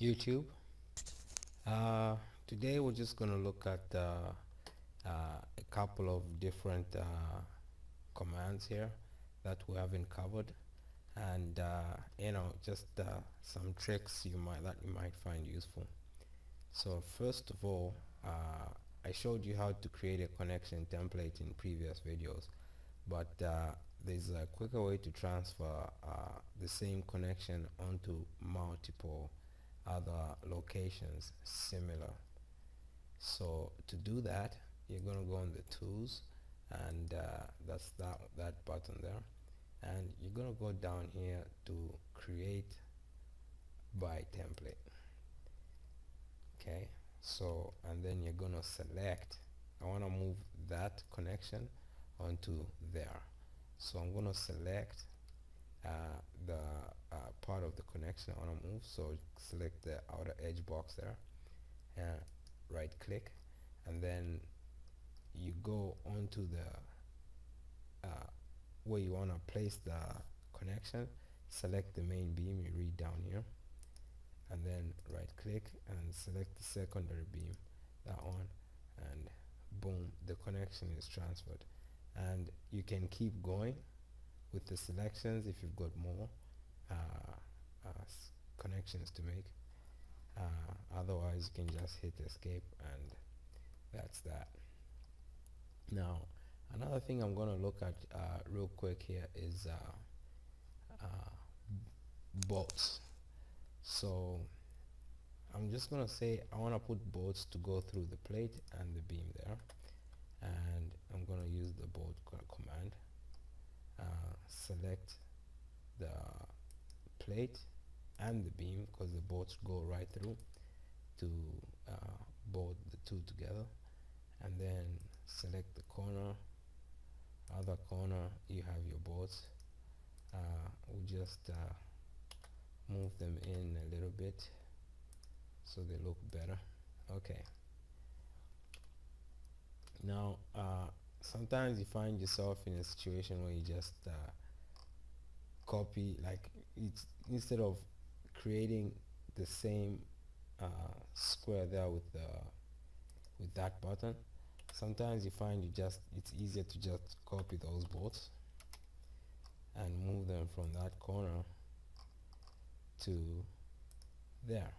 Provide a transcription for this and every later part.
YouTube. Today we're just going to look at a couple of different commands here that we haven't covered, and just some tricks you might find useful. So first of all, I showed you how to create a connection template in previous videos, but there's a quicker way to transfer the same connection onto multiple other locations similar. So to do that, you're going to go on the tools, and that's that button there, and you're going to go down here to create by template. Okay, so and then you're going to select, I want to move that connection onto there, so I'm going to select the part of the connection I want to move. So select the outer edge box there, and right click, and then you go onto the where you want to place the connection. Select the main beam, you read down here, and then right click and select the secondary beam, that one, and boom, the connection is transferred. And you can keep going with the selections if you've got more connections to make. Otherwise you can just hit escape, and that's that. Now another thing I'm going to look at real quick here is bolts. So I'm just going to say I want to put bolts to go through the plate and the beam there, and I'm going to use the bolt command. Select the plate and the beam, because the bolts go right through to bolt the two together, and then select the corner, other corner, you have your bolts. We'll just move them in a little bit so they look better. Okay, now sometimes you find yourself in a situation where you just copy, like it's instead of creating the same square there with that button, sometimes you find it's easier to just copy those bolts and move them from that corner to there.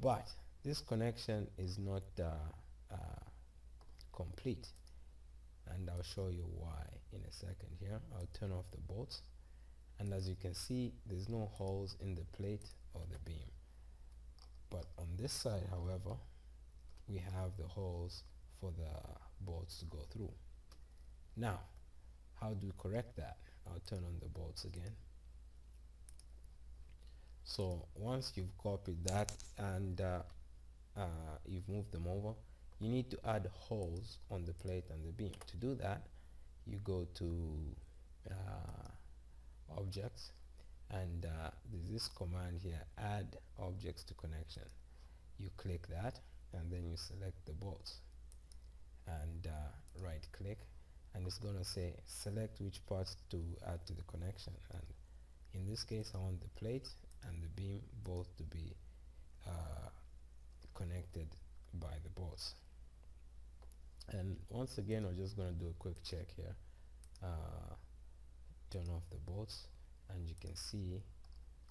But this connection is not complete, and I'll show you why in a second here. I'll turn off the bolts, and as you can see, there's no holes in the plate or the beam. But on this side, however, we have the holes for the bolts to go through. Now, how do we correct that? I'll turn on the bolts again. So once you've copied that and you've moved them over, you need to add holes on the plate and the beam. To do that, you go to objects, and there's this command here, add objects to connection. You click that, and then you select the bolts, and right click, and it's going to say select which parts to add to the connection. And in this case, I want the plate and the beam both to be connected by the bolts. And once again, we're just going to do a quick check here. Turn off the bolts, and you can see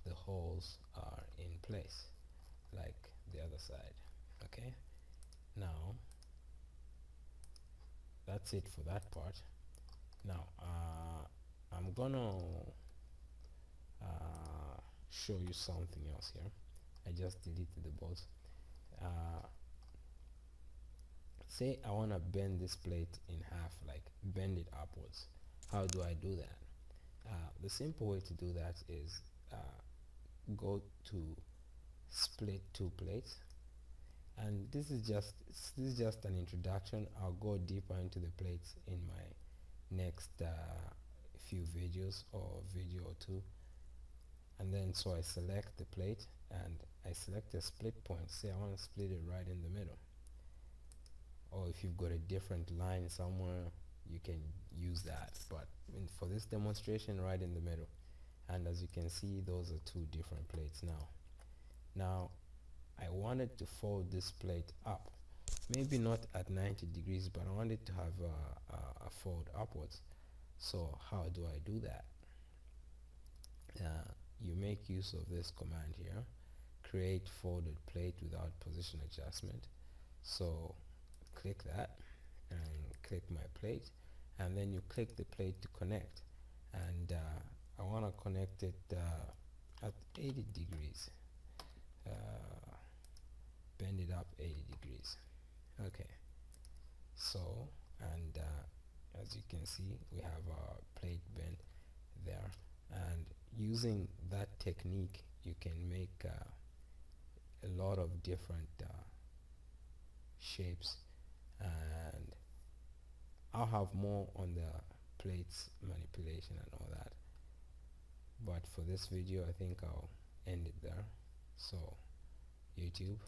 the holes are in place like the other side. Okay, now that's it for that part. Now I'm gonna show you something else here. I just deleted the bolts. Say I want to bend this plate in half, like bend it upwards. How do I do that? The simple way to do that is go to split two plates, and this is just an introduction. I'll go deeper into the plates in my next few videos, or video or two. And then so I select the plate, and I select a split point. Say I want to split it right in the middle, or if you've got a different line somewhere, you can use that, but for this demonstration, right in the middle. And as you can see, those are two different plates. Now Now I wanted to fold this plate up, maybe not at 90 degrees, but I wanted to have a fold upwards. So how do I do that? You make use of this command here, create folded plate without position adjustment. So click that and click my plate, and then you click the plate to connect, and I want to connect it at 80 degrees, bend it up 80 degrees. Okay, so, and as you can see, we have our plate bent there, and using that technique you can make a lot of different shapes, and I'll have more on the plates manipulation and all that, but for this video I think I'll end it there. So YouTube,